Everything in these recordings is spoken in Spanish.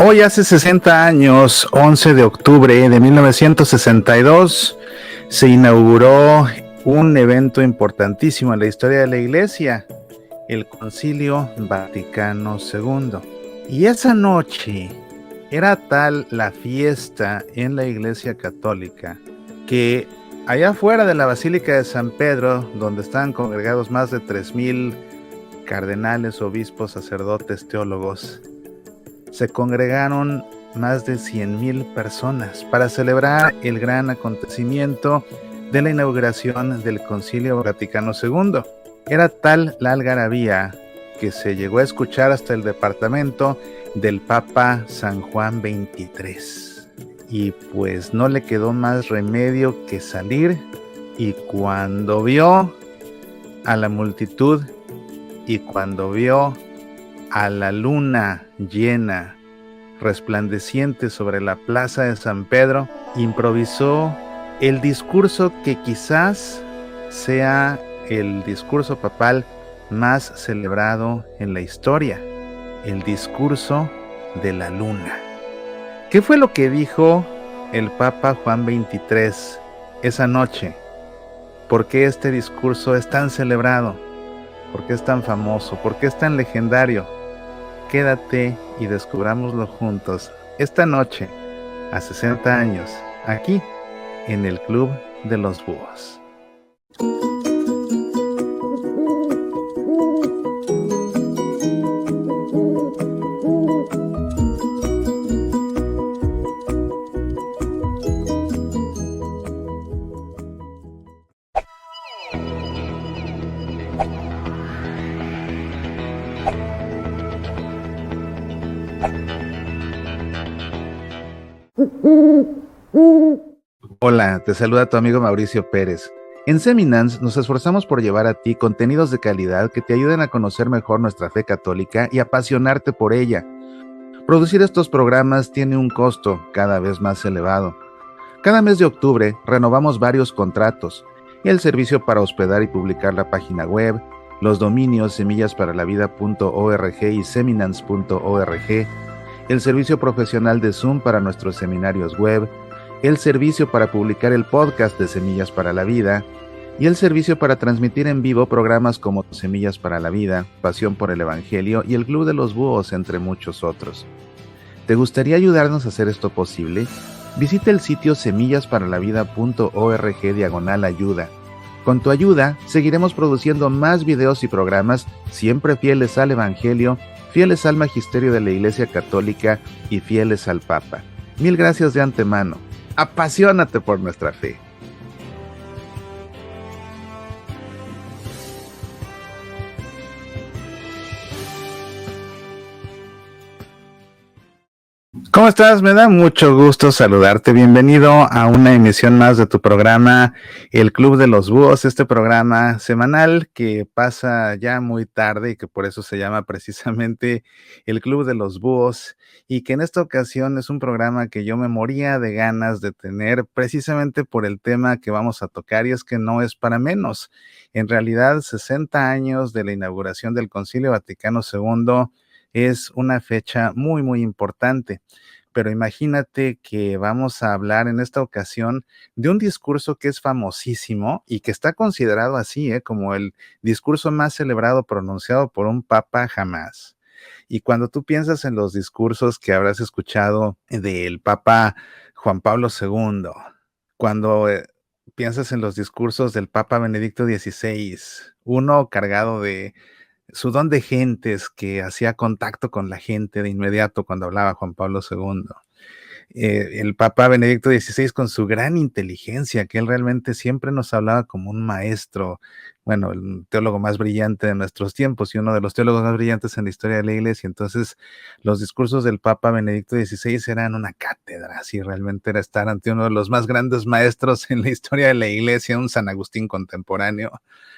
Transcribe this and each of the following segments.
Hoy hace 60 años, 11 de octubre de 1962, se inauguró un evento importantísimo en la historia de la Iglesia, el Concilio Vaticano II. Y esa noche era tal la fiesta en la Iglesia Católica que allá afuera de la Basílica de San Pedro, donde estaban congregados más de 3,000 cardenales, obispos, sacerdotes, teólogos, se congregaron más de 100,000 personas para celebrar el gran acontecimiento de la inauguración del Concilio Vaticano II. Era tal la algarabía que se llegó a escuchar hasta el departamento del Papa San Juan XXIII. Y pues no le quedó más remedio que salir, y cuando vio a la multitud y cuando vio a la luna llena, resplandeciente sobre la plaza de San Pedro, improvisó el discurso que quizás sea el discurso papal más celebrado en la historia, el discurso de la luna. ¿Qué fue lo que dijo el Papa Juan XXIII esa noche? ¿Por qué este discurso es tan celebrado? ¿Por qué es tan famoso? ¿Por qué es tan legendario? Quédate y descubrámoslo juntos esta noche, a 60 años, aquí en el Club de los Búhos. Hola, te saluda tu amigo Mauricio Pérez. En Seminans nos esforzamos por llevar a ti contenidos de calidad que te ayuden a conocer mejor nuestra fe católica y apasionarte por ella. Producir estos programas tiene un costo cada vez más elevado. Cada mes de octubre renovamos varios contratos: el servicio para hospedar y publicar la página web, los dominios semillasparalavida.org y seminans.org, el servicio profesional de Zoom para nuestros seminarios web, el servicio para publicar el podcast de Semillas para la Vida y el servicio para transmitir en vivo programas como Semillas para la Vida, Pasión por el Evangelio y el Club de los Búhos, entre muchos otros. ¿Te gustaría ayudarnos a hacer esto posible? Visita el sitio semillasparalavida.org/ayuda. Con tu ayuda, seguiremos produciendo más videos y programas siempre fieles al Evangelio, fieles al Magisterio de la Iglesia Católica y fieles al Papa. Mil gracias de antemano. Apasionate por nuestra fe. ¿Cómo estás? Me da mucho gusto saludarte. Bienvenido a una emisión más de tu programa, El Club de los Búhos, este programa semanal que pasa ya muy tarde y que por eso se llama precisamente El Club de los Búhos, y que en esta ocasión es un programa que yo me moría de ganas de tener precisamente por el tema que vamos a tocar, y es que no es para menos. En realidad, 60 años de la inauguración del Concilio Vaticano II es una fecha muy, muy importante. Pero imagínate que vamos a hablar en esta ocasión de un discurso que es famosísimo y que está considerado así, como el discurso más celebrado pronunciado por un papa jamás. Y cuando tú piensas en los discursos que habrás escuchado del Papa Juan Pablo II, cuando piensas en los discursos del Papa Benedicto XVI, uno cargado de su don de gentes, que hacía contacto con la gente de inmediato cuando hablaba Juan Pablo II. El Papa Benedicto XVI con su gran inteligencia, que él realmente siempre nos hablaba como un maestro, bueno, el teólogo más brillante de nuestros tiempos y uno de los teólogos más brillantes en la historia de la Iglesia. Entonces, los discursos del Papa Benedicto XVI eran una cátedra, así realmente era estar ante uno de los más grandes maestros en la historia de la Iglesia, un San Agustín contemporáneo,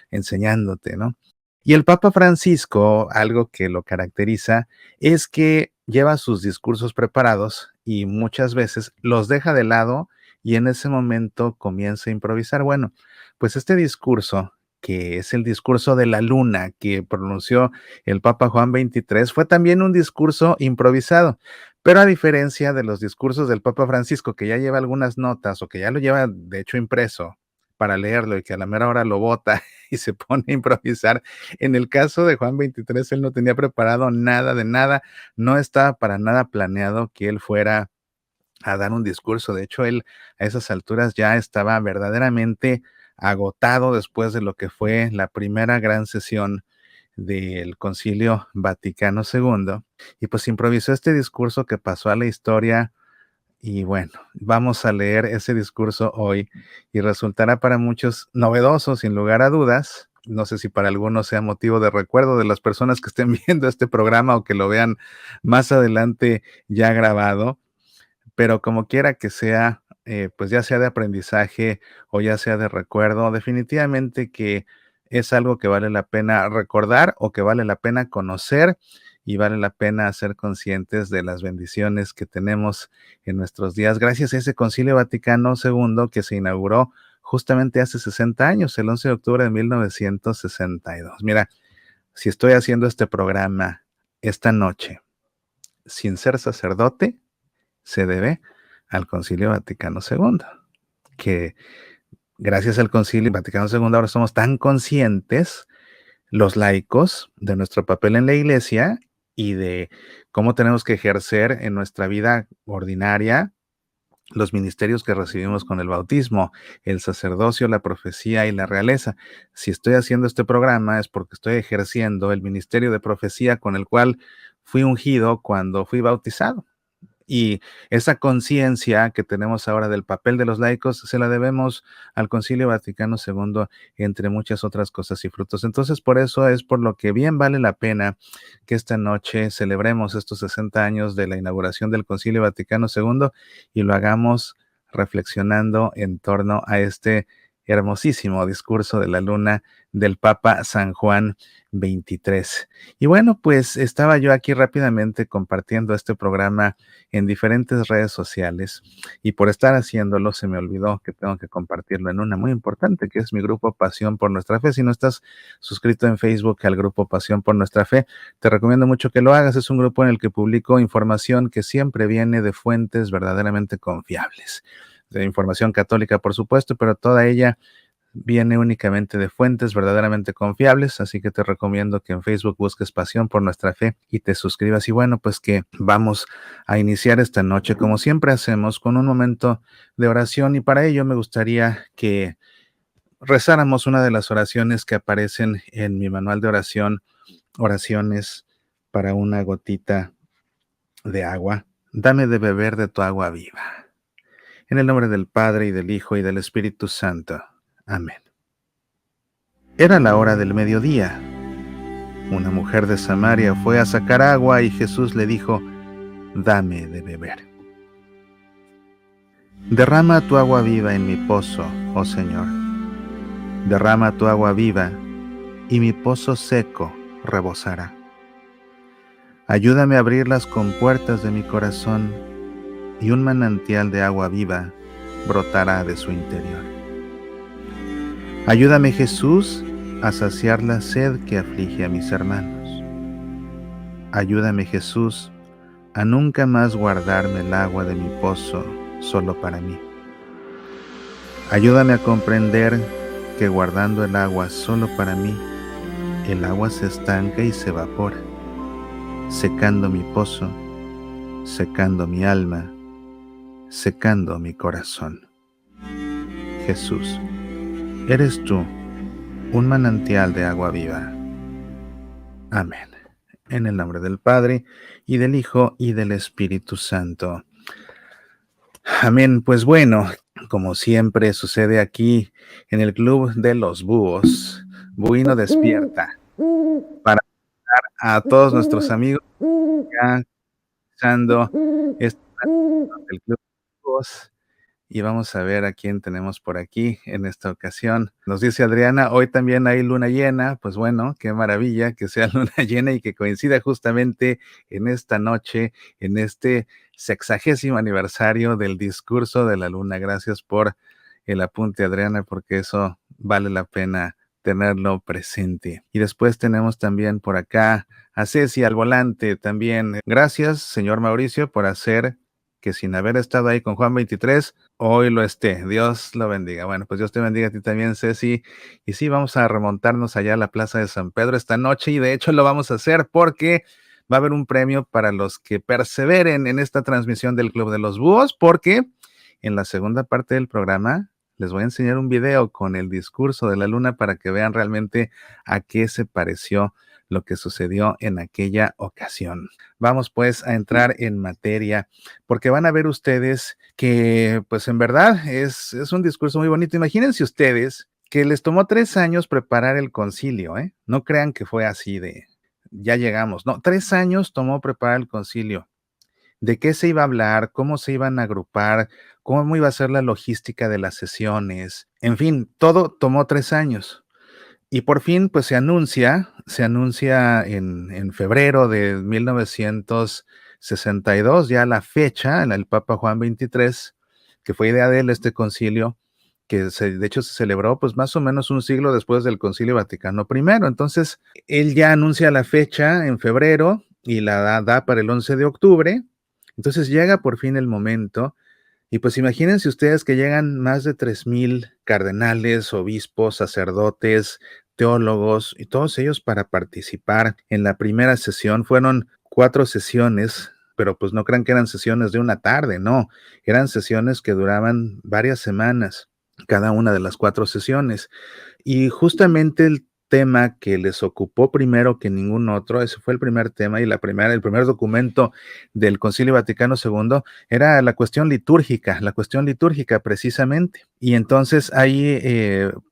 enseñándote, ¿no? Y el Papa Francisco, algo que lo caracteriza, es que lleva sus discursos preparados y muchas veces los deja de lado y en ese momento comienza a improvisar. Bueno, pues este discurso, que es el discurso de la luna que pronunció el Papa Juan XXIII, fue también un discurso improvisado, Pero a diferencia de los discursos del Papa Francisco, que ya lleva algunas notas o que ya lo lleva de hecho impreso para leerlo y que a la mera hora lo bota y se pone a improvisar, en el caso de Juan 23 él no tenía preparado nada de nada, no estaba para nada planeado que él fuera a dar un discurso. De hecho, él a esas alturas ya estaba verdaderamente agotado después de lo que fue la primera gran sesión del Concilio Vaticano II, y pues improvisó este discurso que pasó a la historia. Y bueno, vamos a leer ese discurso hoy y resultará para muchos novedoso, sin lugar a dudas. No sé si para algunos sea motivo de recuerdo de las personas que estén viendo este programa o que lo vean más adelante ya grabado, pero como quiera que sea, pues ya sea de aprendizaje o ya sea de recuerdo, definitivamente que es algo que vale la pena recordar o que vale la pena conocer y vale la pena ser conscientes de las bendiciones que tenemos en nuestros días gracias a ese Concilio Vaticano II que se inauguró justamente hace 60 años, el 11 de octubre de 1962. Mira, si estoy haciendo este programa esta noche sin ser sacerdote, se debe al Concilio Vaticano II, que gracias al Concilio Vaticano II ahora somos tan conscientes los laicos de nuestro papel en la iglesia y de cómo tenemos que ejercer en nuestra vida ordinaria los ministerios que recibimos con el bautismo, el sacerdocio, la profecía y la realeza. Si estoy haciendo este programa es porque estoy ejerciendo el ministerio de profecía con el cual fui ungido cuando fui bautizado. Y esa conciencia que tenemos ahora del papel de los laicos se la debemos al Concilio Vaticano II, entre muchas otras cosas y frutos. Entonces, por eso es por lo que bien vale la pena que esta noche celebremos estos 60 años de la inauguración del Concilio Vaticano II y lo hagamos reflexionando en torno a este hermosísimo discurso de la luna del Papa San Juan 23. Y bueno, pues estaba yo aquí rápidamente compartiendo este programa en diferentes redes sociales y por estar haciéndolo se me olvidó que tengo que compartirlo en una muy importante que es mi grupo Pasión por Nuestra Fe. Si no estás suscrito en Facebook al grupo Pasión por Nuestra Fe, te recomiendo mucho que lo hagas. Es un grupo en el que publico información que siempre viene de fuentes verdaderamente confiables. De información católica, por supuesto, pero toda ella viene únicamente de fuentes verdaderamente confiables, así que te recomiendo que en Facebook busques Pasión por Nuestra Fe y te suscribas. Y bueno, pues que vamos a iniciar esta noche, como siempre hacemos, con un momento de oración y para ello me gustaría que rezáramos una de las oraciones que aparecen en mi manual de oración, oraciones para una gotita de agua. Dame de beber de tu agua viva. En el nombre del Padre y del Hijo y del Espíritu Santo. Amén. Era la hora del mediodía. Una mujer de Samaria fue a sacar agua y Jesús le dijo, dame de beber. Derrama tu agua viva en mi pozo, oh Señor. Derrama tu agua viva y mi pozo seco rebosará. Ayúdame a abrir las compuertas de mi corazón y un manantial de agua viva brotará de su interior. Ayúdame, Jesús, a saciar la sed que aflige a mis hermanos. Ayúdame, Jesús, a nunca más guardarme el agua de mi pozo solo para mí. Ayúdame a comprender que guardando el agua solo para mí, el agua se estanca y se evapora, secando mi pozo, secando mi alma, secando mi corazón. Jesús, eres tú, un manantial de agua viva. Amén. En el nombre del Padre, y del Hijo, y del Espíritu Santo. Amén. Pues bueno, como siempre sucede aquí en el Club de los Búhos, Buino despierta, para a todos nuestros amigos ya escuchando este del Club de los Búhos. Y vamos a ver a quién tenemos por aquí en esta ocasión. Nos dice Adriana, hoy también hay luna llena. Pues bueno, qué maravilla que sea luna llena y que coincida justamente en esta noche, en este 60º aniversario del discurso de la luna. Gracias por el apunte, Adriana, porque eso vale la pena tenerlo presente. Y después tenemos también por acá a Ceci al volante también. Gracias, señor Mauricio, por hacer que sin haber estado ahí con Juan 23, hoy lo esté. Dios lo bendiga. Bueno, pues Dios te bendiga a ti también, Ceci. Y sí, vamos a remontarnos allá a la Plaza de San Pedro esta noche y de hecho lo vamos a hacer porque va a haber un premio para los que perseveren en esta transmisión del Club de los Búhos, porque en la segunda parte del programa les voy a enseñar un video con el discurso de la luna para que vean realmente a qué se pareció lo que sucedió en aquella ocasión. Vamos pues a entrar en materia, porque van a ver ustedes que pues en verdad es un discurso muy bonito. Imagínense ustedes que les tomó 3 años preparar el concilio, ¿eh? No crean que fue así de, ya llegamos, no, 3 años tomó preparar el concilio. ¿De qué se iba a hablar? ¿Cómo se iban a agrupar? ¿Cómo iba a ser la logística de las sesiones? En fin, todo tomó 3 años. Y por fin, pues se anuncia en febrero de 1962, ya la fecha, el Papa Juan XXIII, que fue idea de él este concilio, de hecho se celebró pues más o menos un siglo después del Concilio Vaticano I. Entonces, él ya anuncia la fecha en febrero y la da para el 11 de octubre. Entonces llega por fin el momento y pues imagínense ustedes que llegan más de 3,000 cardenales, obispos, sacerdotes, teólogos y todos ellos para participar en la primera sesión. Fueron 4 sesiones, pero pues no crean que eran sesiones de una tarde, no, eran sesiones que duraban varias semanas, cada una de las 4 sesiones. Y justamente el tema que les ocupó primero que ningún otro, ese fue el primer tema y el primer documento del Concilio Vaticano II era la cuestión litúrgica precisamente. Y entonces ahí,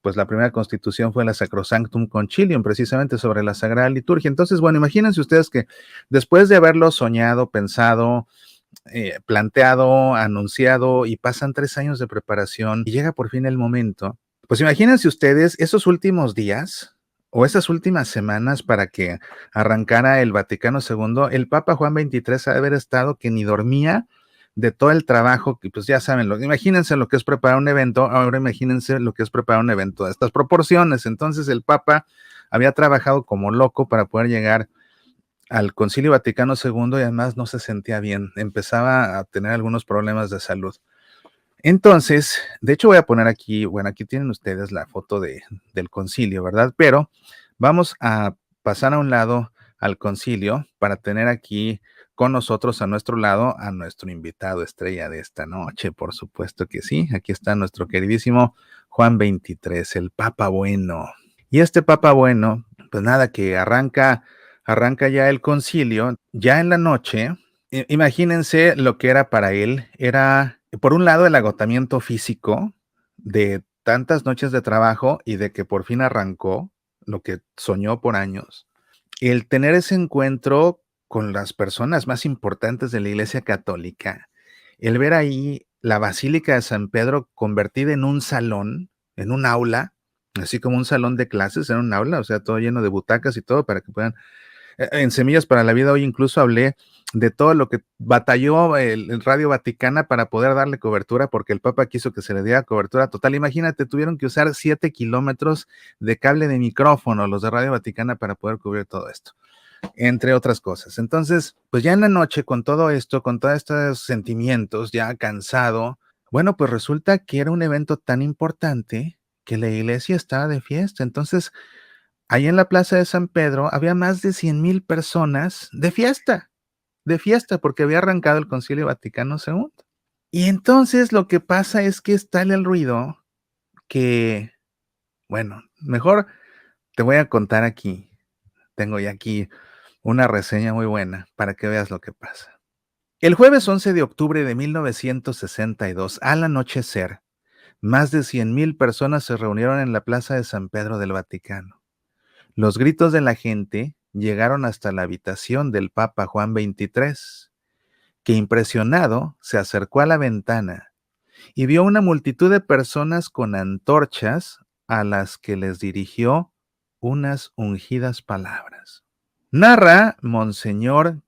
pues la primera constitución fue la Sacrosanctum Concilium, precisamente sobre la Sagrada Liturgia. Entonces, bueno, imagínense ustedes que después de haberlo soñado, pensado, planteado, anunciado y pasan 3 años de preparación y llega por fin el momento. Pues imagínense ustedes esos últimos días o esas últimas semanas para que arrancara el Vaticano II, el Papa Juan XXIII ha de haber estado que ni dormía de todo el trabajo, que pues ya saben, imagínense lo que es preparar un evento, ahora imagínense lo que es preparar un evento de estas proporciones. Entonces el Papa había trabajado como loco para poder llegar al Concilio Vaticano II y además no se sentía bien, empezaba a tener algunos problemas de salud. Entonces, de hecho voy a poner aquí, bueno, aquí tienen ustedes la foto del concilio, ¿verdad? Pero vamos a pasar a un lado al concilio para tener aquí con nosotros a nuestro lado a nuestro invitado estrella de esta noche, por supuesto que sí. Aquí está nuestro queridísimo Juan XXIII, el Papa Bueno. Y este Papa Bueno, pues nada, que arranca ya el concilio, ya en la noche. Imagínense lo que era para él. Era, por un lado, el agotamiento físico de tantas noches de trabajo y de que por fin arrancó lo que soñó por años. El tener ese encuentro con las personas más importantes de la Iglesia Católica, el ver ahí la Basílica de San Pedro convertida en un salón, en un aula, así como un salón de clases en un aula, o sea, todo lleno de butacas y todo para que puedan en Semillas para la Vida hoy incluso hablé de todo lo que batalló el Radio Vaticana para poder darle cobertura, porque el Papa quiso que se le diera cobertura total. Imagínate, tuvieron que usar 7 kilómetros de cable de micrófono los de Radio Vaticana para poder cubrir todo esto, entre otras cosas. Entonces, pues ya en la noche, con todo esto, con todos estos sentimientos, ya cansado, bueno, pues resulta que era un evento tan importante que la iglesia estaba de fiesta. Entonces, ahí en la plaza de San Pedro había más de 100,000 personas de fiesta, porque había arrancado el Concilio Vaticano II. Y entonces lo que pasa es que es tal el ruido que, bueno, mejor te voy a contar aquí. Tengo ya aquí una reseña muy buena para que veas lo que pasa. El jueves 11 de octubre de 1962, al anochecer, más de 100,000 personas se reunieron en la plaza de San Pedro del Vaticano. Los gritos de la gente llegaron hasta la habitación del Papa Juan XXIII, que impresionado se acercó a la ventana y vio una multitud de personas con antorchas a las que les dirigió unas ungidas palabras. Narra Monseñor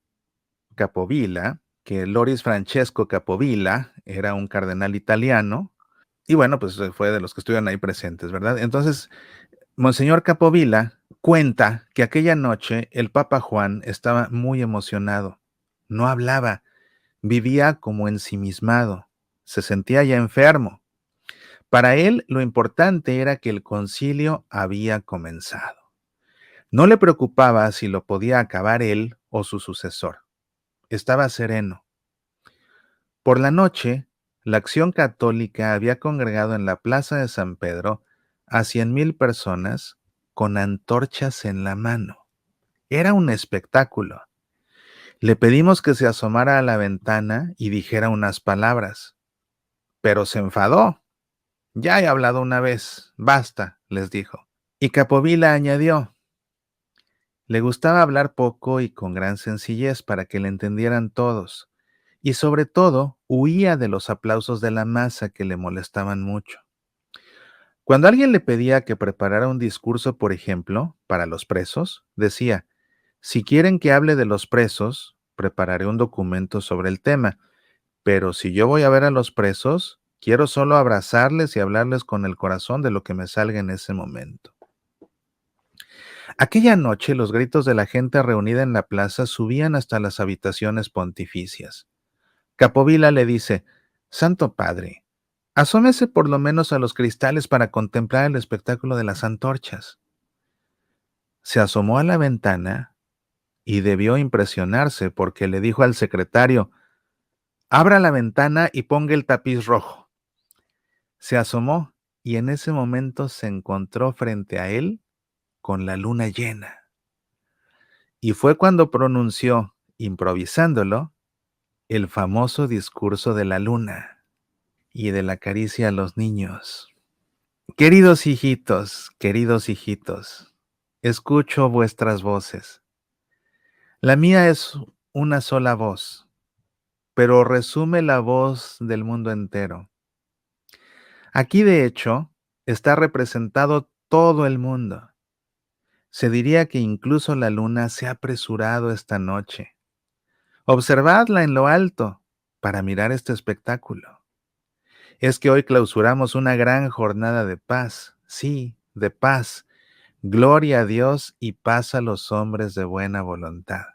Capovilla que Loris Francesco Capovilla era un cardenal italiano y bueno, pues fue de los que estuvieron ahí presentes, ¿verdad? Entonces, Monseñor Capovilla cuenta que aquella noche el Papa Juan estaba muy emocionado. No hablaba, vivía como ensimismado, se sentía ya enfermo. Para él lo importante era que el concilio había comenzado. No le preocupaba si lo podía acabar él o su sucesor. Estaba sereno. Por la noche, la Acción Católica había congregado en la Plaza de San Pedro a 100,000 personas con antorchas en la mano. Era un espectáculo. Le pedimos que se asomara a la ventana y dijera unas palabras, pero se enfadó. Ya he hablado una vez, basta, les dijo. Y Capovilla añadió, le gustaba hablar poco y con gran sencillez para que le entendieran todos, y sobre todo huía de los aplausos de la masa que le molestaban mucho. Cuando alguien le pedía que preparara un discurso, por ejemplo, para los presos, decía, si quieren que hable de los presos, prepararé un documento sobre el tema, pero si yo voy a ver a los presos, quiero solo abrazarles y hablarles con el corazón de lo que me salga en ese momento. Aquella noche los gritos de la gente reunida en la plaza subían hasta las habitaciones pontificias. Capovilla le dice, Santo Padre, asómese por lo menos a los cristales para contemplar el espectáculo de las antorchas. Se asomó a la ventana y debió impresionarse porque le dijo al secretario, abra la ventana y ponga el tapiz rojo. Se asomó y en ese momento se encontró frente a él con la luna llena. Y fue cuando pronunció, improvisándolo, el famoso discurso de la luna y de la caricia a los niños. Queridos hijitos, escucho vuestras voces. La mía es una sola voz, pero resume la voz del mundo entero. Aquí, de hecho, está representado todo el mundo. Se diría que incluso la luna se ha apresurado esta noche. Observadla en lo alto para mirar este espectáculo. Es que hoy clausuramos una gran jornada de paz, sí, de paz. Gloria a Dios y paz a los hombres de buena voluntad.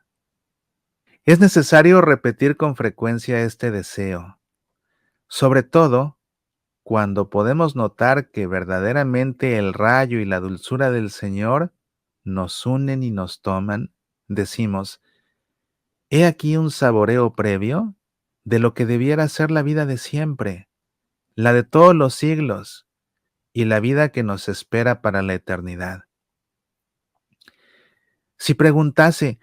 Es necesario repetir con frecuencia este deseo, sobre todo cuando podemos notar que verdaderamente el rayo y la dulzura del Señor nos unen y nos toman, decimos, he aquí un saboreo previo de lo que debiera ser la vida de siempre, la de todos los siglos y la vida que nos espera para la eternidad. Si preguntase,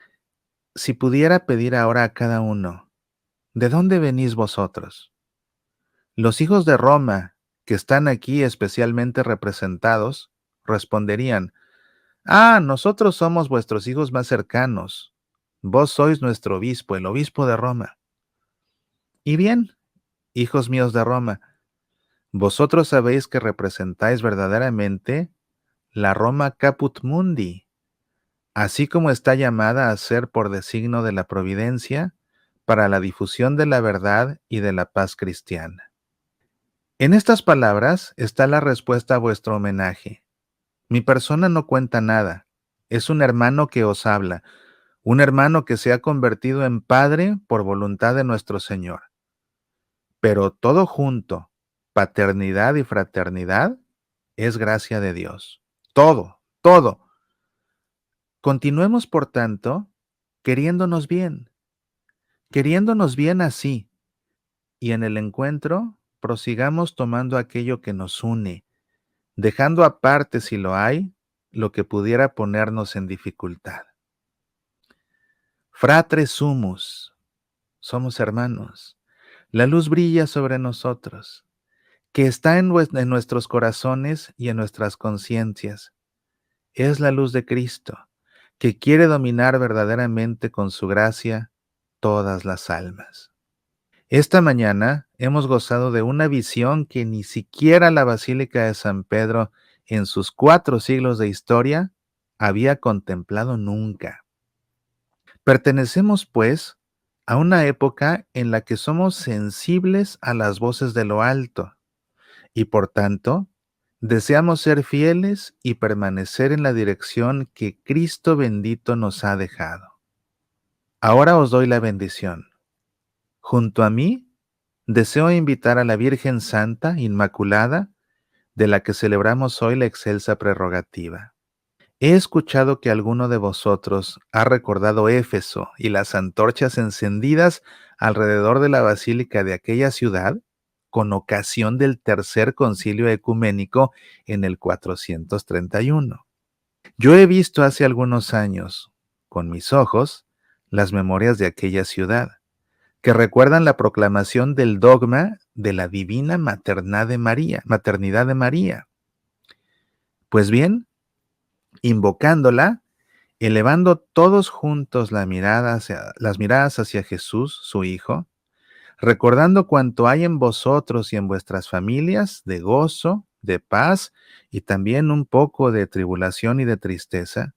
si pudiera pedir ahora a cada uno, ¿de dónde venís vosotros? Los hijos de Roma, que están aquí especialmente representados, responderían, nosotros somos vuestros hijos más cercanos. Vos sois nuestro obispo, el obispo de Roma. Y bien, hijos míos de Roma, vosotros sabéis que representáis verdaderamente la Roma Caput Mundi, así como está llamada a ser por designio de la providencia para la difusión de la verdad y de la paz cristiana. En estas palabras está la respuesta a vuestro homenaje. Mi persona no cuenta nada, es un hermano que os habla, un hermano que se ha convertido en padre por voluntad de nuestro Señor. Pero todo junto, paternidad y fraternidad, es gracia de Dios. Todo, todo. Continuemos, por tanto, queriéndonos bien así, y en el encuentro prosigamos tomando aquello que nos une, dejando aparte, si lo hay, lo que pudiera ponernos en dificultad. Fratres sumus, somos hermanos. La luz brilla sobre nosotros, que está en nuestros corazones y en nuestras conciencias. Es la luz de Cristo, que quiere dominar verdaderamente con su gracia todas las almas. Esta mañana hemos gozado de una visión que ni siquiera la Basílica de San Pedro en sus 4 siglos de historia había contemplado nunca. Pertenecemos, pues, a una época en la que somos sensibles a las voces de lo alto y, por tanto, Deseamos ser fieles y permanecer en la dirección que Cristo bendito nos ha dejado. Ahora os doy la bendición. Junto a mí, deseo invitar a la Virgen Santa, Inmaculada, de la que celebramos hoy la excelsa prerrogativa. He escuchado que alguno de vosotros ha recordado Éfeso y las antorchas encendidas alrededor de la basílica de aquella ciudad con ocasión del tercer concilio ecuménico en el 431. Yo he visto hace algunos años, con mis ojos, las memorias de aquella ciudad, que recuerdan la proclamación del dogma de la divina maternidad de María. Pues bien, invocándola, elevando todos juntos las miradas hacia Jesús, su Hijo, recordando cuanto hay en vosotros y en vuestras familias de gozo, de paz y también un poco de tribulación y de tristeza,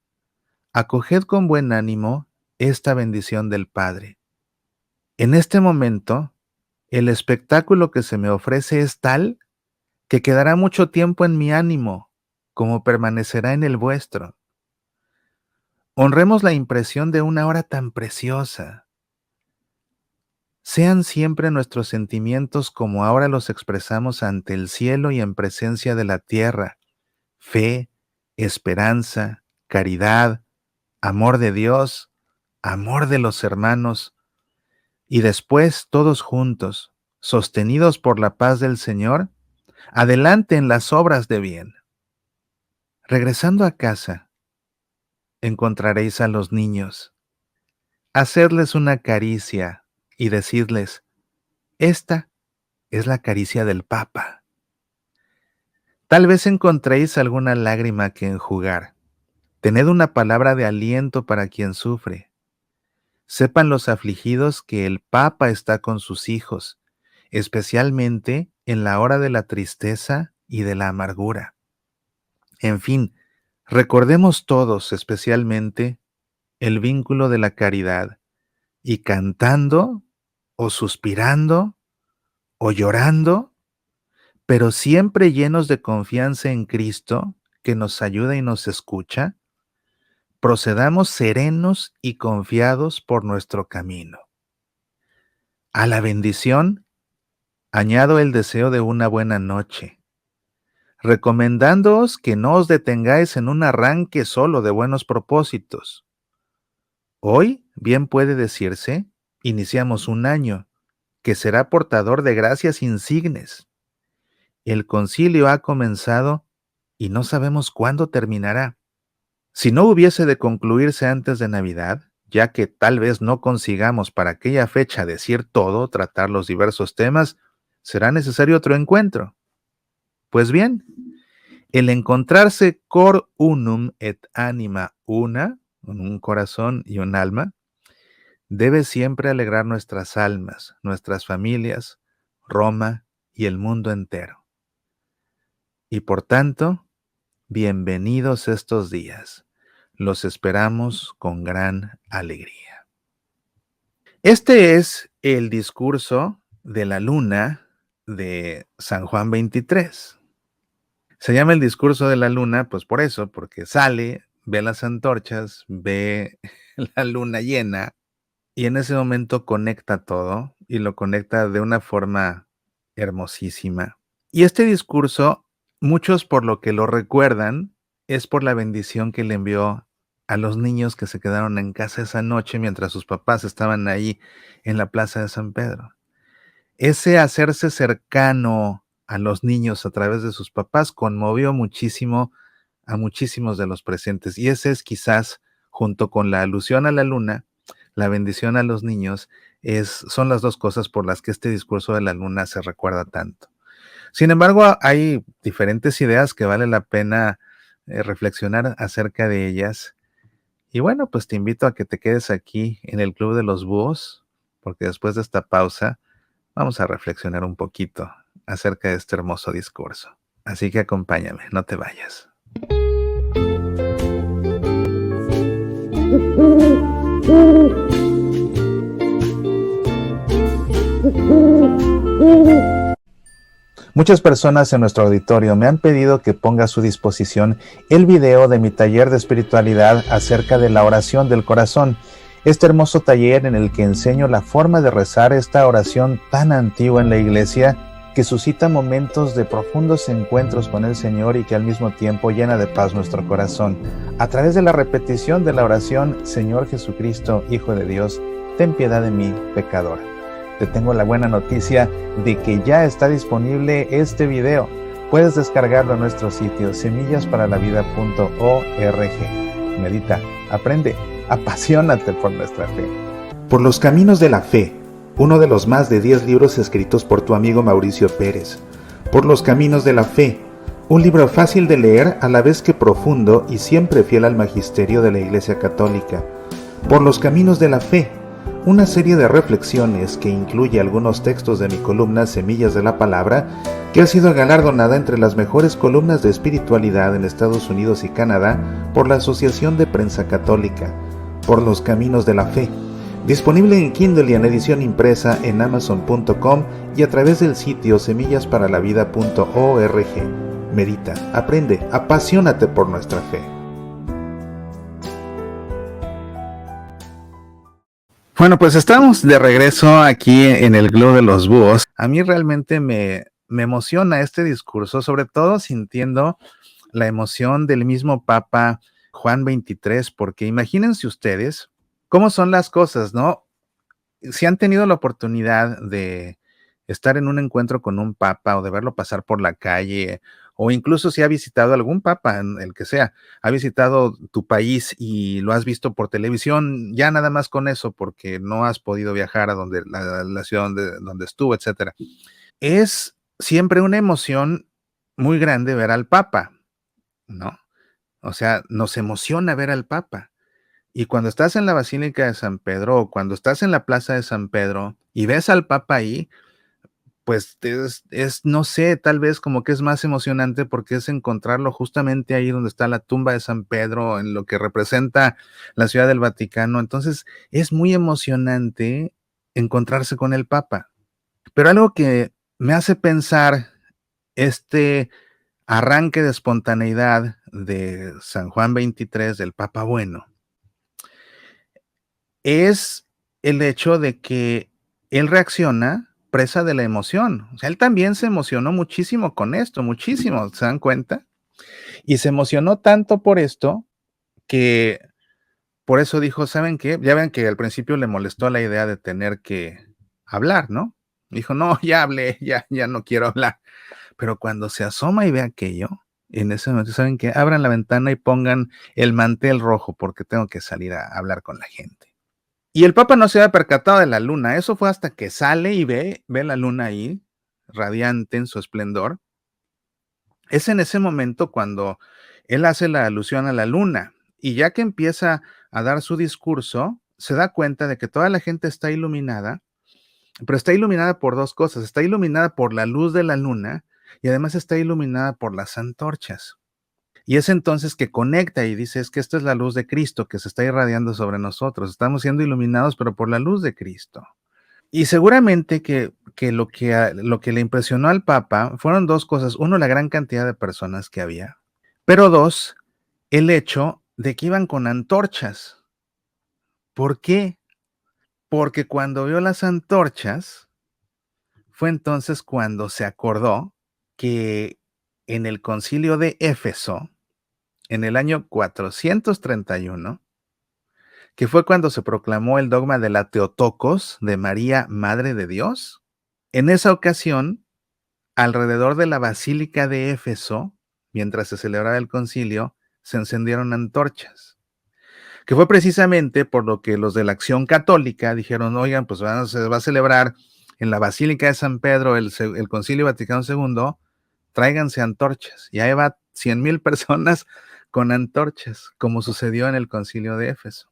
acoged con buen ánimo esta bendición del Padre. En este momento, el espectáculo que se me ofrece es tal que quedará mucho tiempo en mi ánimo, como permanecerá en el vuestro. Honremos la impresión de una hora tan preciosa. Sean siempre nuestros sentimientos como ahora los expresamos ante el cielo y en presencia de la tierra: fe, esperanza, caridad, amor de Dios, amor de los hermanos, y después todos juntos, sostenidos por la paz del Señor, adelante en las obras de bien. Regresando a casa, encontraréis a los niños. Hacedles una caricia y decidles: esta es la caricia del Papa. Tal vez encontréis alguna lágrima que enjugar. Tened una palabra de aliento para quien sufre. Sepan los afligidos que el Papa está con sus hijos, especialmente en la hora de la tristeza y de la amargura. En fin, recordemos todos especialmente el vínculo de la caridad, y cantando o suspirando o llorando, pero siempre llenos de confianza en Cristo, que nos ayuda y nos escucha, procedamos serenos y confiados por nuestro camino. A la bendición añado el deseo de una buena noche, recomendándoos que no os detengáis en un arranque solo de buenos propósitos. Hoy, bien puede decirse, iniciamos un año que será portador de gracias insignes. El concilio ha comenzado y no sabemos cuándo terminará. Si no hubiese de concluirse antes de Navidad, ya que tal vez no consigamos para aquella fecha decir todo, tratar los diversos temas, será necesario otro encuentro. Pues bien, el encontrarse cor unum et anima una, con un corazón y un alma, debe siempre alegrar nuestras almas, nuestras familias, Roma y el mundo entero. Y por tanto, bienvenidos estos días. Los esperamos con gran alegría. Este es el discurso de la luna de San Juan 23. Se llama el discurso de la luna, pues por eso, porque sale, ve las antorchas, ve la luna llena, y en ese momento conecta todo, y lo conecta de una forma hermosísima. Y este discurso, muchos por lo que lo recuerdan, es por la bendición que le envió a los niños que se quedaron en casa esa noche mientras sus papás estaban ahí en la plaza de San Pedro. Ese hacerse cercano a los niños a través de sus papás conmovió muchísimo a muchísimos de los presentes. Y ese es quizás, junto con la alusión a la luna, la bendición a los niños, son las dos cosas por las que este discurso de la luna se recuerda tanto. Sin embargo, hay diferentes ideas que vale la pena reflexionar acerca de ellas. Y bueno, pues te invito a que te quedes aquí en el Club de los Búhos, porque después de esta pausa vamos a reflexionar un poquito acerca de este hermoso discurso. Así que acompáñame, no te vayas. Muchas personas en nuestro auditorio me han pedido que ponga a su disposición el video de mi taller de espiritualidad acerca de la oración del corazón. Este hermoso taller en el que enseño la forma de rezar esta oración tan antigua en la iglesia que suscita momentos de profundos encuentros con el Señor y que al mismo tiempo llena de paz nuestro corazón. A través de la repetición de la oración, Señor Jesucristo, Hijo de Dios, ten piedad de mí, pecador. Te tengo la buena noticia de que ya está disponible este video. Puedes descargarlo en nuestro sitio semillasparalavida.org. Medita, aprende, apasionate por nuestra fe. Por los caminos de la fe, uno de los más de 10 libros escritos por tu amigo Mauricio Pérez. Por los caminos de la fe, un libro fácil de leer a la vez que profundo y siempre fiel al magisterio de la Iglesia Católica. Por los caminos de la fe, una serie de reflexiones que incluye algunos textos de mi columna Semillas de la Palabra, que ha sido galardonada entre las mejores columnas de espiritualidad en Estados Unidos y Canadá por la Asociación de Prensa Católica. Por los caminos de la fe, disponible en Kindle y en edición impresa en Amazon.com y a través del sitio semillasparalavida.org. Medita, aprende, apasionate por nuestra fe. Bueno, pues estamos de regreso aquí en el Club de los Búhos. A mí realmente me emociona este discurso, sobre todo sintiendo la emoción del mismo Papa Juan XXIII, porque imagínense ustedes cómo son las cosas, ¿no? Si han tenido la oportunidad de estar en un encuentro con un papa o de verlo pasar por la calle, o incluso si ha visitado algún papa, el que sea, ha visitado tu país y lo has visto por televisión, ya nada más con eso, porque no has podido viajar a donde la ciudad donde estuvo, etcétera. Es siempre una emoción muy grande ver al papa, ¿no? O sea, nos emociona ver al papa. Y cuando estás en la Basílica de San Pedro o cuando estás en la Plaza de San Pedro y ves al Papa ahí, pues no sé, tal vez como que es más emocionante porque es encontrarlo justamente ahí donde está la tumba de San Pedro, en lo que representa la Ciudad del Vaticano. Entonces, es muy emocionante encontrarse con el Papa. Pero algo que me hace pensar este arranque de espontaneidad de San Juan XXIII, del Papa Bueno, es el hecho de que él reacciona presa de la emoción. O sea, él también se emocionó muchísimo con esto, muchísimo, ¿se dan cuenta? Y se emocionó tanto por esto que por eso dijo, ¿saben qué? Ya ven que al principio le molestó la idea de tener que hablar, ¿no? Dijo, no, ya hablé, ya no quiero hablar. Pero cuando se asoma y ve aquello, en ese momento, ¿saben qué? Abran la ventana y pongan el mantel rojo porque tengo que salir a hablar con la gente. Y el Papa no se había percatado de la luna. Eso fue hasta que sale y ve la luna ahí, radiante en su esplendor. Es en ese momento cuando él hace la alusión a la luna. Y ya que empieza a dar su discurso, se da cuenta de que toda la gente está iluminada, pero está iluminada por dos cosas. Está iluminada por la luz de la luna y además está iluminada por las antorchas. Y es entonces que conecta y dice, es que esta es la luz de Cristo que se está irradiando sobre nosotros. Estamos siendo iluminados, pero por la luz de Cristo. Y seguramente que lo que le impresionó al Papa fueron dos cosas. Uno, la gran cantidad de personas que había. Pero dos, el hecho de que iban con antorchas. ¿Por qué? Porque cuando vio las antorchas, fue entonces cuando se acordó que en el concilio de Éfeso, en el año 431, que fue cuando se proclamó el dogma de la Teotocos, de María, Madre de Dios. En esa ocasión, alrededor de la Basílica de Éfeso, mientras se celebraba el concilio, se encendieron antorchas, que fue precisamente por lo que los de la Acción Católica dijeron, oigan, pues se va a celebrar en la Basílica de San Pedro el Concilio Vaticano II, tráiganse antorchas. Y ahí va 100,000 personas con antorchas, como sucedió en el Concilio de Éfeso.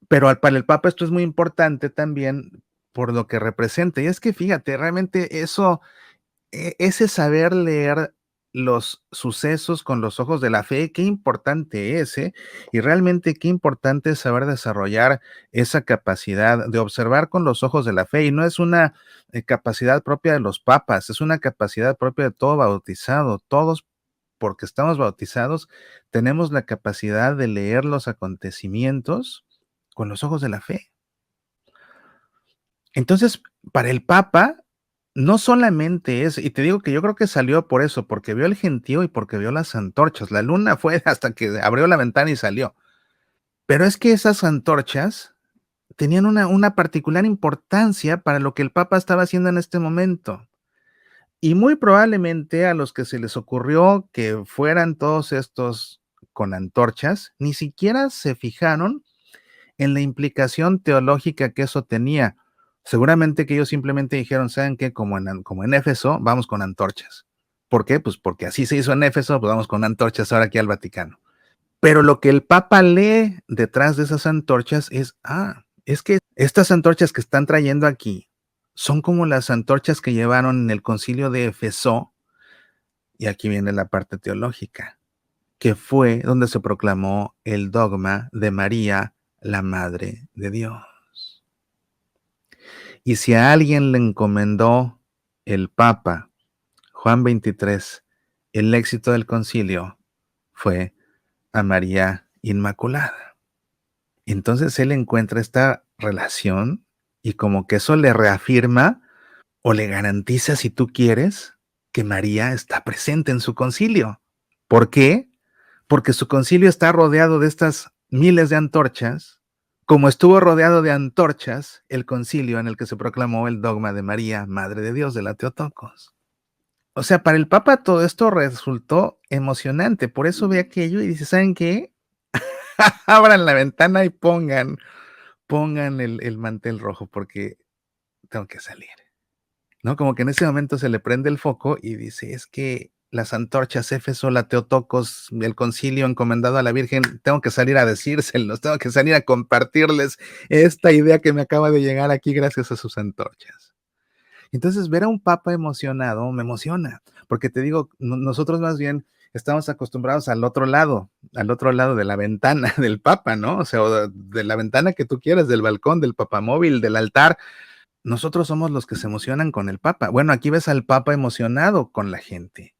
Pero para el Papa esto es muy importante también por lo que representa. Y es que fíjate, realmente eso, ese saber leer los sucesos con los ojos de la fe, qué importante es, ¿eh? Y realmente qué importante es saber desarrollar esa capacidad de observar con los ojos de la fe. Y no es una capacidad propia de los papas, es una capacidad propia de todo bautizado. Todos, porque estamos bautizados, tenemos la capacidad de leer los acontecimientos con los ojos de la fe. Entonces, para el Papa, no solamente es, y te digo que yo creo que salió por eso, porque vio el gentío y porque vio las antorchas. La luna fue hasta que abrió la ventana y salió. Pero es que esas antorchas tenían una particular importancia para lo que el Papa estaba haciendo en este momento. Y muy probablemente a los que se les ocurrió que fueran todos estos con antorchas, ni siquiera se fijaron en la implicación teológica que eso tenía. Seguramente que ellos simplemente dijeron, ¿saben qué? Como en Éfeso, vamos con antorchas. ¿Por qué? Pues porque así se hizo en Éfeso, pues vamos con antorchas ahora aquí al Vaticano. Pero lo que el Papa lee detrás de esas antorchas es que estas antorchas que están trayendo aquí son como las antorchas que llevaron en el concilio de Éfeso, y aquí viene la parte teológica, que fue donde se proclamó el dogma de María, la Madre de Dios. Y si a alguien le encomendó el Papa Juan 23, el éxito del concilio fue a María Inmaculada. Entonces él encuentra esta relación y como que eso le reafirma o le garantiza, si tú quieres, que María está presente en su concilio. ¿Por qué? Porque su concilio está rodeado de estas miles de antorchas, como estuvo rodeado de antorchas el concilio en el que se proclamó el dogma de María, Madre de Dios, de la Theotokos. O sea, para el Papa todo esto resultó emocionante, por eso ve aquello y dice, ¿saben qué? Abran la ventana y pongan el mantel rojo porque tengo que salir, ¿no? Como que en ese momento se le prende el foco y dice, es que las antorchas, Éfeso, la Theotokos, el concilio encomendado a la Virgen, tengo que salir a decírselos, tengo que salir a compartirles esta idea que me acaba de llegar aquí gracias a sus antorchas. Entonces, ver a un papa emocionado me emociona, porque te digo, nosotros más bien estamos acostumbrados al otro lado de la ventana del papa, ¿no? O sea, o de la ventana que tú quieras, del balcón, del papamóvil, del altar. Nosotros somos los que se emocionan con el papa. Bueno, aquí ves al papa emocionado con la gente.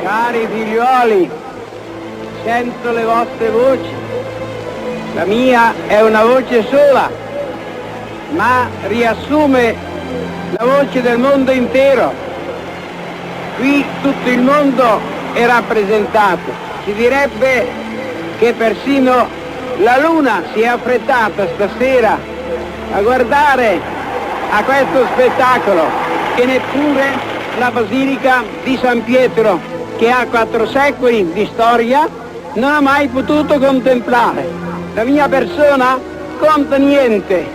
Cari figliuoli, sento le vostre voci. La mia è una voce sola, ma riassume la voce del mondo intero. Qui tutto il mondo è rappresentato. Si direbbe che persino la luna si è affrettata stasera a guardare a questo spettacolo che neppure la Basilica di San Pietro, che ha 4 secoli di storia, non ha mai potuto contemplare. La mia persona conta niente,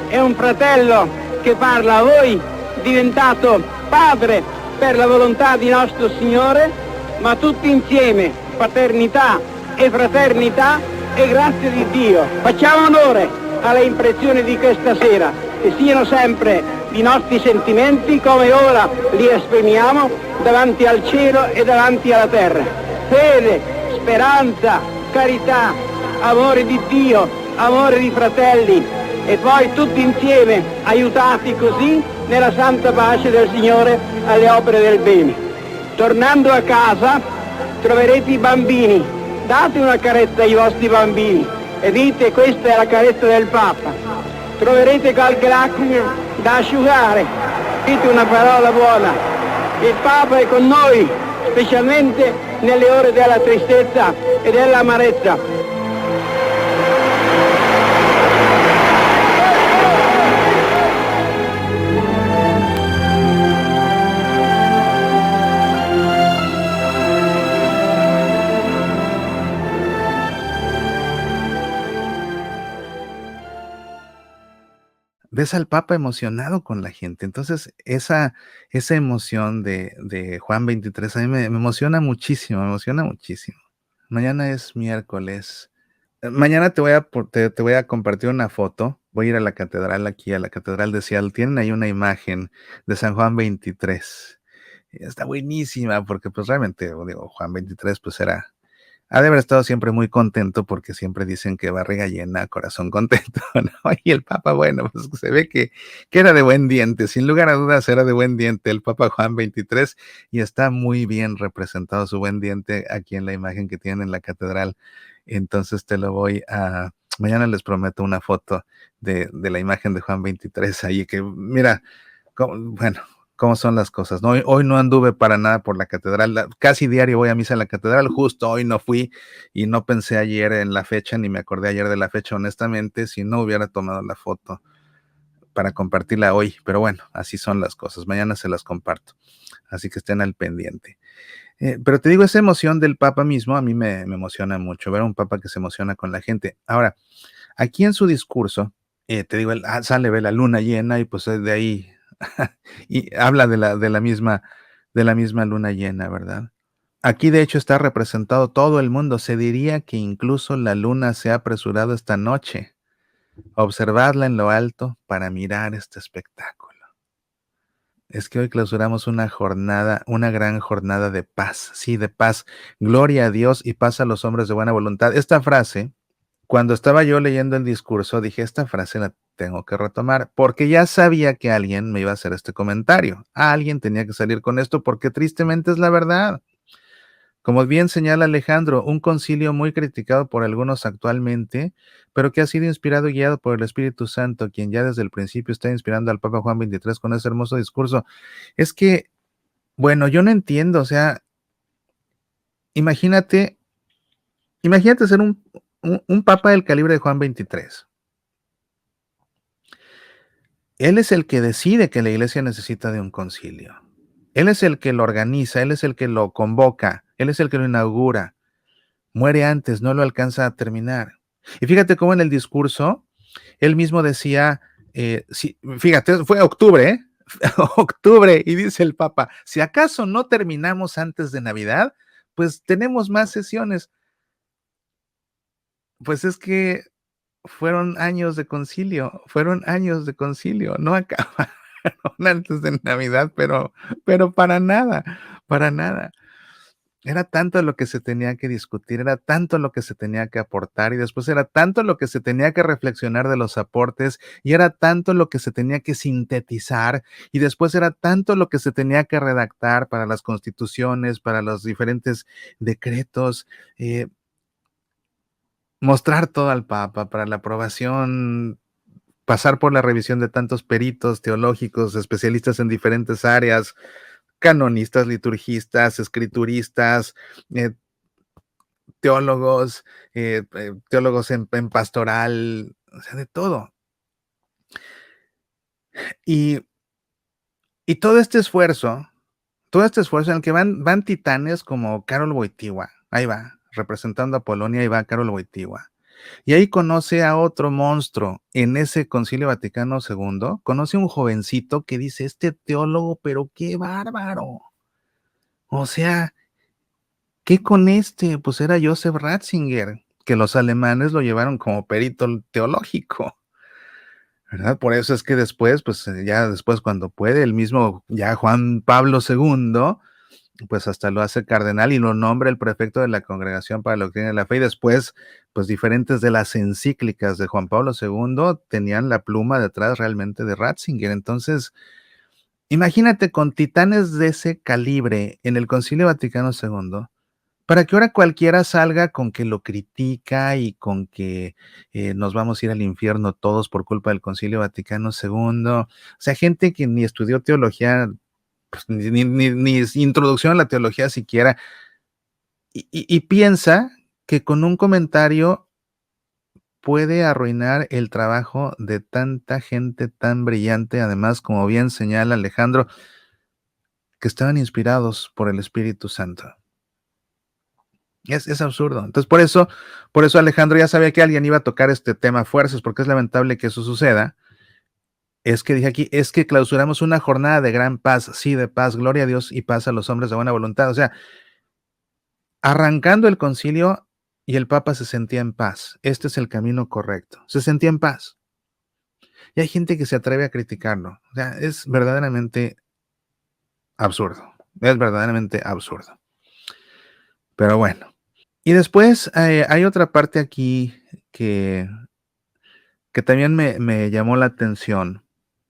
è un fratello che parla a voi, diventato padre per la volontà di nostro Signore, ma tutti insieme, paternità e fraternità e grazia di Dio. Facciamo onore alle impressioni di questa sera, che siano sempre i nostri sentimenti come ora li esprimiamo davanti al cielo e davanti alla terra. Fede, speranza, carità, amore di Dio, amore di fratelli e poi tutti insieme aiutati così nella santa pace del Signore alle opere del bene. Tornando a casa troverete i bambini, date una carezza ai vostri bambini e dite questa è la carezza del Papa. Troverete qualche lacrima da asciugare, dite una parola buona. Il Papa è con noi, specialmente nelle ore della tristezza e dell'amarezza. ves al Papa emocionado con la gente. Entonces, esa emoción de Juan 23 a mí me emociona muchísimo, me emociona muchísimo. Mañana es miércoles. Mañana te voy a compartir una foto. Voy a ir a la catedral aquí, a la catedral de Seattle. Tienen ahí una imagen de San Juan 23. Está buenísima porque pues realmente, digo, Juan 23 pues ha de haber estado siempre muy contento porque siempre dicen que barriga llena, corazón contento, ¿no? Y el Papa, bueno, pues se ve que era de buen diente, sin lugar a dudas era de buen diente el Papa Juan 23 y está muy bien representado su buen diente aquí en la imagen que tienen en la catedral. Entonces mañana les prometo una foto de la imagen de Juan 23 ahí que, mira, bueno, cómo son las cosas, ¿no? Hoy no anduve para nada por la catedral, casi diario voy a misa en la catedral, justo hoy no fui y no pensé ayer en la fecha, ni me acordé ayer de la fecha, honestamente, si no hubiera tomado la foto para compartirla hoy, pero bueno, así son las cosas, mañana se las comparto, así que estén al pendiente. Pero te digo, esa emoción del Papa mismo a mí me emociona mucho, ver a un Papa que se emociona con la gente. Ahora, aquí en su discurso, te digo, sale, ve la luna llena y pues de ahí y habla de la misma luna llena, ¿verdad? Aquí de hecho está representado todo el mundo. Se diría que incluso la luna se ha apresurado esta noche a observarla en lo alto para mirar este espectáculo. Es que hoy clausuramos una jornada, una gran jornada de paz, sí, de paz. Gloria a Dios y paz a los hombres de buena voluntad. Esta frase, cuando estaba yo leyendo el discurso, dije, esta frase la tengo que retomar, porque ya sabía que alguien me iba a hacer este comentario. Alguien tenía que salir con esto, porque tristemente es la verdad. Como bien señala Alejandro, un concilio muy criticado por algunos actualmente, pero que ha sido inspirado y guiado por el Espíritu Santo, quien ya desde el principio está inspirando al Papa Juan XXIII con ese hermoso discurso. Es que, bueno, yo no entiendo, o sea, imagínate, imagínate ser un Papa del calibre de Juan XXIII. Él es el que decide que la iglesia necesita de un concilio. Él es el que lo organiza, él es el que lo convoca, él es el que lo inaugura. Muere antes, no lo alcanza a terminar. Y fíjate cómo en el discurso, él mismo decía, fíjate, fue octubre, ¿eh? Octubre, y dice el Papa, si acaso no terminamos antes de Navidad, pues tenemos más sesiones. Pues es que fueron años de concilio, no acabaron antes de Navidad, pero para nada, para nada. Era tanto lo que se tenía que discutir, era tanto lo que se tenía que aportar y después era tanto lo que se tenía que reflexionar de los aportes y era tanto lo que se tenía que sintetizar y después era tanto lo que se tenía que redactar para las constituciones, para los diferentes decretos, mostrar todo al Papa para la aprobación, pasar por la revisión de tantos peritos teológicos, especialistas en diferentes áreas, canonistas, liturgistas, escrituristas, eh, teólogos, teólogos en pastoral, o sea, de todo. Y, y todo este esfuerzo en el que van titanes como Karol Wojtyła, ahí va, representando a Polonia, ahí va Karol Wojtyła. Y ahí conoce a otro monstruo en ese Concilio Vaticano II, conoce a un jovencito que dice, este teólogo, pero qué bárbaro. O sea, ¿qué con este? Pues era Joseph Ratzinger, que los alemanes lo llevaron como perito teológico, ¿verdad? Por eso es que después, pues ya después cuando puede, el mismo ya Juan Pablo II, pues hasta lo hace cardenal y lo nombra el prefecto de la Congregación para la Doctrina de la Fe y después, pues diferentes de las encíclicas de Juan Pablo II tenían la pluma detrás realmente de Ratzinger. Entonces, imagínate con titanes de ese calibre en el Concilio Vaticano II, para que ahora cualquiera salga con que lo critica y con que nos vamos a ir al infierno todos por culpa del Concilio Vaticano II. O sea, gente que ni estudió teología, pues, ni introducción a la teología siquiera, y piensa que con un comentario puede arruinar el trabajo de tanta gente tan brillante, además, como bien señala Alejandro, que estaban inspirados por el Espíritu Santo. Es absurdo. Entonces, por eso Alejandro ya sabía que alguien iba a tocar este tema a fuerzas, porque es lamentable que eso suceda. Es que dije aquí, es que clausuramos una jornada de gran paz, sí, de paz, gloria a Dios y paz a los hombres de buena voluntad. O sea, arrancando el concilio y el Papa se sentía en paz. Este es el camino correcto. Se sentía en paz. Y hay gente que se atreve a criticarlo. O sea, es verdaderamente absurdo. Es verdaderamente absurdo. Pero bueno. Y después hay otra parte aquí que, que también me llamó la atención.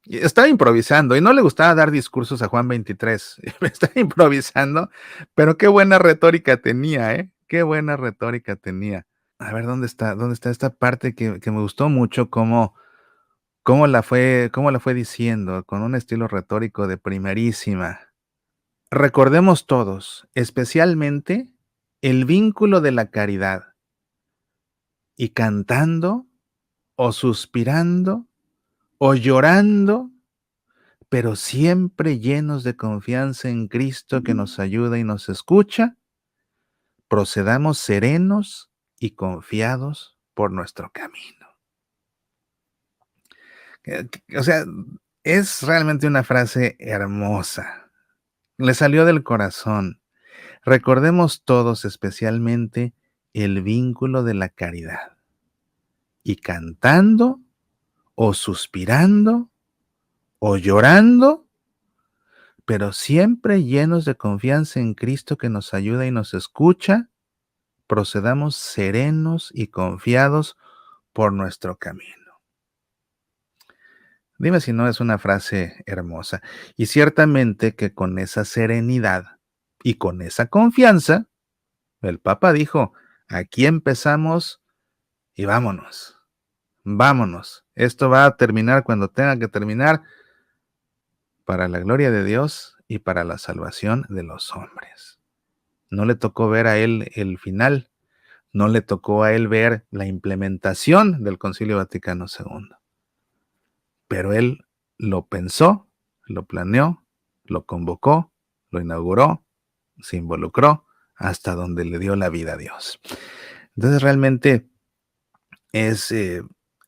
Estaba improvisando y no le gustaba dar discursos a Juan 23. Estaba improvisando, pero qué buena retórica tenía, ¿eh? Qué buena retórica tenía. A ver, ¿dónde está? ¿Dónde está esta parte que me gustó mucho? Cómo la fue diciendo, con un estilo retórico de primerísima. Recordemos todos, especialmente, el vínculo de la caridad, y cantando, o suspirando, o llorando, pero siempre llenos de confianza en Cristo que nos ayuda y nos escucha, procedamos serenos y confiados por nuestro camino. O sea, es realmente una frase hermosa. Le salió del corazón. Recordemos todos especialmente el vínculo de la caridad. Y cantando, o suspirando, o llorando, pero siempre llenos de confianza en Cristo que nos ayuda y nos escucha, procedamos serenos y confiados por nuestro camino. Dime si no es una frase hermosa. Y ciertamente que con esa serenidad y con esa confianza, el Papa dijo, aquí empezamos y vámonos, vámonos. Esto va a terminar cuando tenga que terminar para la gloria de Dios y para la salvación de los hombres. No le tocó ver a él el final, no le tocó a él ver la implementación del Concilio Vaticano II. Pero él lo pensó, lo planeó, lo convocó, lo inauguró, se involucró hasta donde le dio la vida a Dios. Entonces realmente es,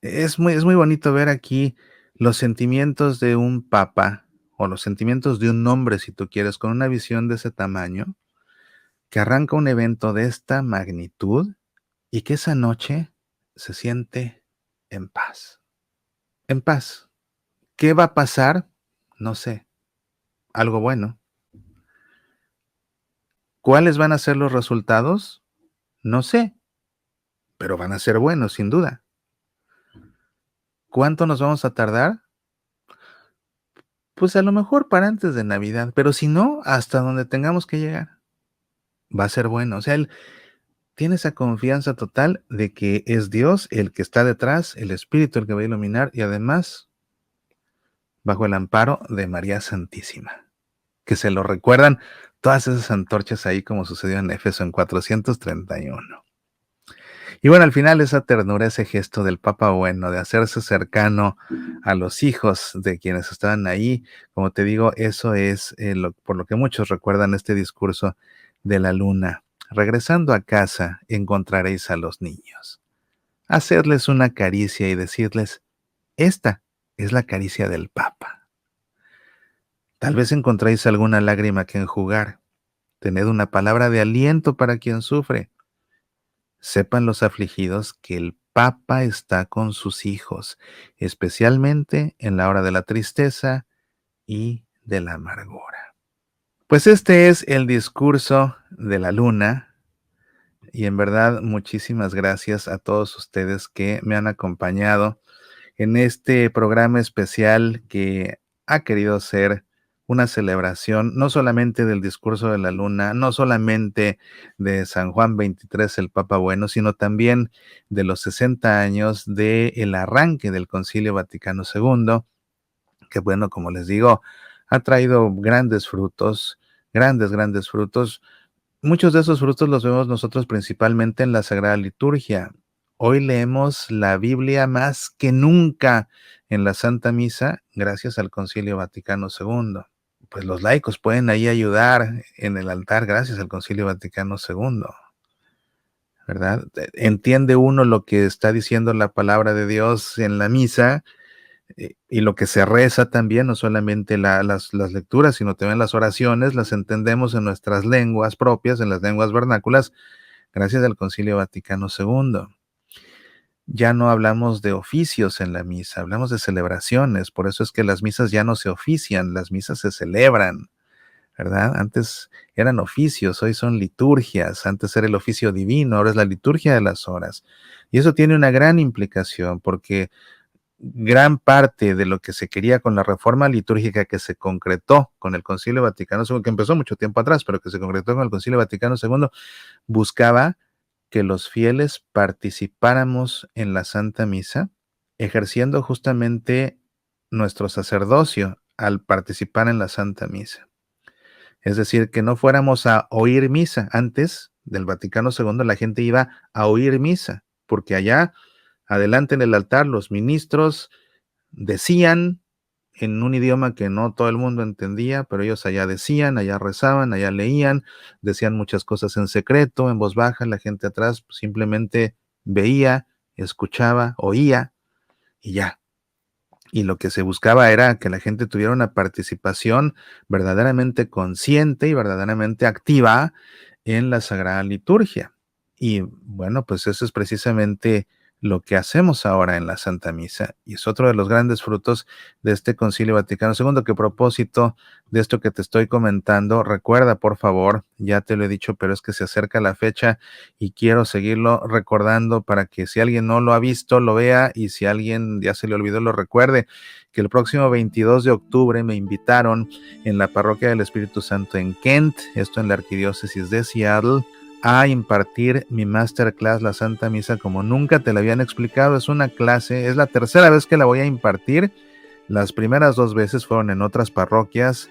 es muy bonito ver aquí los sentimientos de un papa o los sentimientos de un hombre, si tú quieres, con una visión de ese tamaño, que arranca un evento de esta magnitud y que esa noche se siente en paz. En paz. ¿Qué va a pasar? No sé. Algo bueno. ¿Cuáles van a ser los resultados? No sé, pero van a ser buenos, sin duda. ¿Cuánto nos vamos a tardar? Pues a lo mejor para antes de Navidad, pero si no, hasta donde tengamos que llegar. Va a ser bueno. O sea, él tiene esa confianza total de que es Dios el que está detrás, el Espíritu el que va a iluminar y además bajo el amparo de María Santísima. Que se lo recuerdan todas esas antorchas ahí como sucedió en Éfeso en 431. Y bueno, al final esa ternura, ese gesto del Papa Bueno de hacerse cercano a los hijos de quienes estaban ahí, como te digo, eso es por lo que muchos recuerdan este discurso de la luna. Regresando a casa encontraréis a los niños. Hacerles una caricia y decirles, esta es la caricia del Papa. Tal vez encontréis alguna lágrima que enjugar. Tened una palabra de aliento para quien sufre. Sepan los afligidos que el Papa está con sus hijos, especialmente en la hora de la tristeza y de la amargura. Pues este es el discurso de la luna y en verdad muchísimas gracias a todos ustedes que me han acompañado en este programa especial que ha querido ser una celebración no solamente del discurso de la luna, no solamente de San Juan 23, el Papa Bueno, sino también de los 60 años del arranque del Concilio Vaticano II, que bueno, como les digo, ha traído grandes frutos. Muchos de esos frutos los vemos nosotros principalmente en la Sagrada Liturgia. Hoy leemos la Biblia más que nunca en la Santa Misa gracias al Concilio Vaticano II. Pues los laicos pueden ahí ayudar en el altar gracias al Concilio Vaticano II, ¿verdad? Entiende uno lo que está diciendo la palabra de Dios en la misa Y lo que se reza también, no solamente las lecturas, sino también las oraciones, las entendemos en nuestras lenguas propias, en las lenguas vernáculas, gracias al Concilio Vaticano II. Ya no hablamos de oficios en la misa, hablamos de celebraciones, por eso es que las misas ya no se ofician, las misas se celebran, ¿verdad? Antes eran oficios, hoy son liturgias, antes era el oficio divino, ahora es la liturgia de las horas. Y eso tiene una gran implicación porque gran parte de lo que se quería con la reforma litúrgica que se concretó con el Concilio Vaticano II, que empezó mucho tiempo atrás, pero que se concretó con el Concilio Vaticano II, buscaba que los fieles participáramos en la Santa Misa, ejerciendo justamente nuestro sacerdocio al participar en la Santa Misa. Es decir, que no fuéramos a oír misa. Antes del Vaticano II la gente iba a oír misa, porque allá adelante en el altar los ministros decían en un idioma que no todo el mundo entendía, pero ellos allá decían, allá rezaban, allá leían, decían muchas cosas en secreto, en voz baja, la gente atrás simplemente veía, escuchaba, oía y ya. Y lo que se buscaba era que la gente tuviera una participación verdaderamente consciente y verdaderamente activa en la Sagrada Liturgia. Y bueno, pues eso es precisamente lo que hacemos ahora en la Santa Misa. Y es otro de los grandes frutos de este Concilio Vaticano II, que a propósito de esto que te estoy comentando, recuerda por favor, ya te lo he dicho, pero es que se acerca la fecha y quiero seguirlo recordando para que si alguien no lo ha visto, lo vea, y si alguien ya se le olvidó, lo recuerde, que el próximo 22 de octubre me invitaron en la Parroquia del Espíritu Santo en Kent, esto en la Arquidiócesis de Seattle, a impartir mi masterclass, la Santa Misa como nunca te la habían explicado. Es una clase, es la tercera vez que la voy a impartir. Las primeras 2 veces fueron en otras parroquias.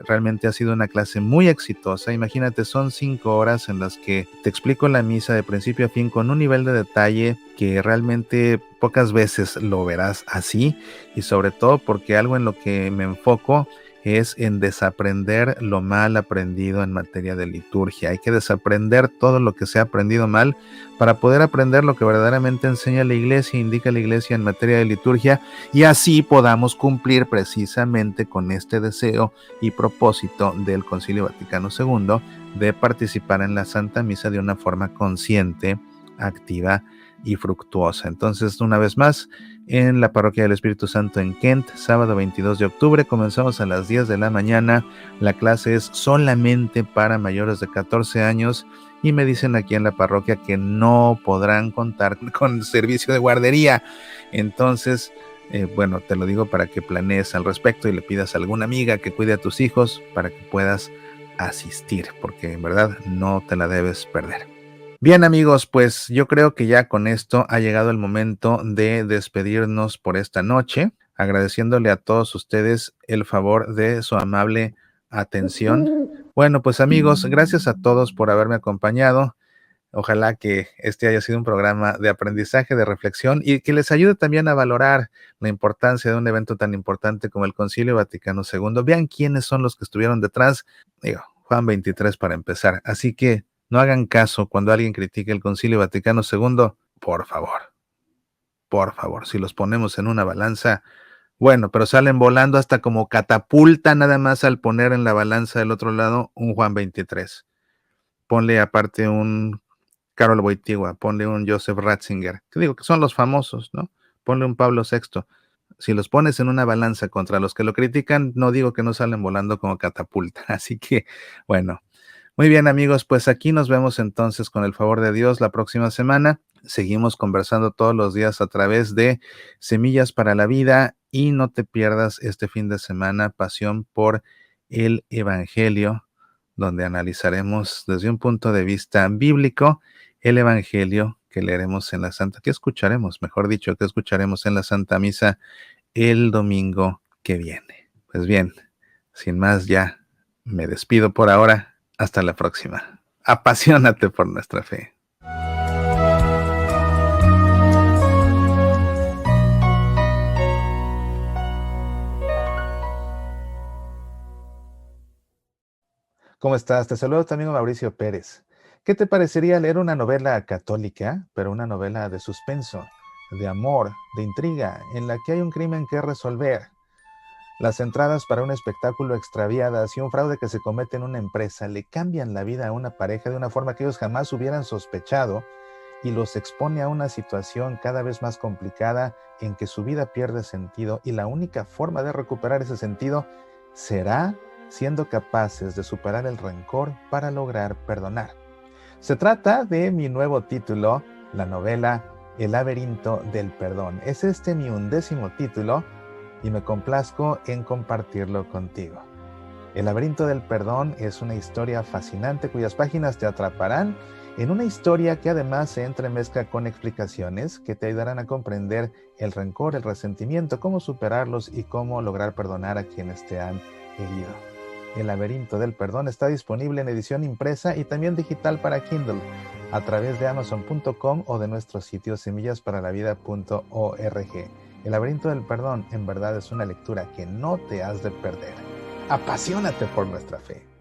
Realmente ha sido una clase muy exitosa. Imagínate, son 5 horas en las que te explico la misa de principio a fin con un nivel de detalle que realmente pocas veces lo verás así, y sobre todo porque algo en lo que me enfoco es en desaprender lo mal aprendido en materia de liturgia. Hay que desaprender todo lo que se ha aprendido mal para poder aprender lo que verdaderamente enseña la Iglesia, indica la Iglesia en materia de liturgia, y así podamos cumplir precisamente con este deseo y propósito del Concilio Vaticano II de participar en la Santa Misa de una forma consciente, activa y fructuosa. Entonces, una vez más, en la Parroquia del Espíritu Santo en Kent, sábado 22 de octubre, comenzamos a las 10 de la mañana. La clase es solamente para mayores de 14 años y me dicen aquí en la parroquia que no podrán contar con servicio de guardería. Entonces, bueno, te lo digo para que planees al respecto y le pidas a alguna amiga que cuide a tus hijos para que puedas asistir, porque en verdad no te la debes perder. Bien amigos, pues yo creo que ya con esto ha llegado el momento de despedirnos por esta noche, agradeciéndole a todos ustedes el favor de su amable atención. Bueno, pues amigos, gracias a todos por haberme acompañado. Ojalá que este haya sido un programa de aprendizaje, de reflexión y que les ayude también a valorar la importancia de un evento tan importante como el Concilio Vaticano II. Vean quiénes son los que estuvieron detrás. Digo, Juan 23 para empezar. Así que no hagan caso cuando alguien critique el Concilio Vaticano II. Por favor, si los ponemos en una balanza, bueno, pero salen volando hasta como catapulta nada más al poner en la balanza del otro lado un Juan 23. Ponle aparte un Karol Wojtyła, ponle un Joseph Ratzinger, que digo que son los famosos, ¿no? Ponle un Pablo VI. Si los pones en una balanza contra los que lo critican, no digo que no salen volando como catapulta. Así que, bueno, muy bien amigos, pues aquí nos vemos entonces con el favor de Dios la próxima semana. Seguimos conversando todos los días a través de Semillas para la Vida y no te pierdas este fin de semana Pasión por el Evangelio, donde analizaremos desde un punto de vista bíblico el Evangelio que leeremos en la Santa, que escucharemos, mejor dicho, que escucharemos en la Santa Misa el domingo que viene. Pues bien, sin más ya me despido por ahora. Hasta la próxima. Apasionate por nuestra fe. ¿Cómo estás? Te saludo tu amigo Mauricio Pérez. ¿Qué te parecería leer una novela católica, pero una novela de suspenso? de amor, de intriga, en la que hay un crimen que resolver. Las entradas para un espectáculo extraviadas y un fraude que se comete en una empresa le cambian la vida a una pareja de una forma que ellos jamás hubieran sospechado y los expone a una situación cada vez más complicada en que su vida pierde sentido y la única forma de recuperar ese sentido será siendo capaces de superar el rencor para lograr perdonar. Se trata de mi nuevo título, la novela El laberinto del perdón. Es este mi 11º título y me complazco en compartirlo contigo. El laberinto del perdón es una historia fascinante cuyas páginas te atraparán en una historia que además se entremezcla con explicaciones que te ayudarán a comprender el rencor, el resentimiento, cómo superarlos y cómo lograr perdonar a quienes te han herido. El laberinto del perdón está disponible en edición impresa y también digital para Kindle a través de Amazon.com o de nuestro sitio semillasparalavida.org. El laberinto del perdón en verdad es una lectura que no te has de perder. Apasionate por nuestra fe.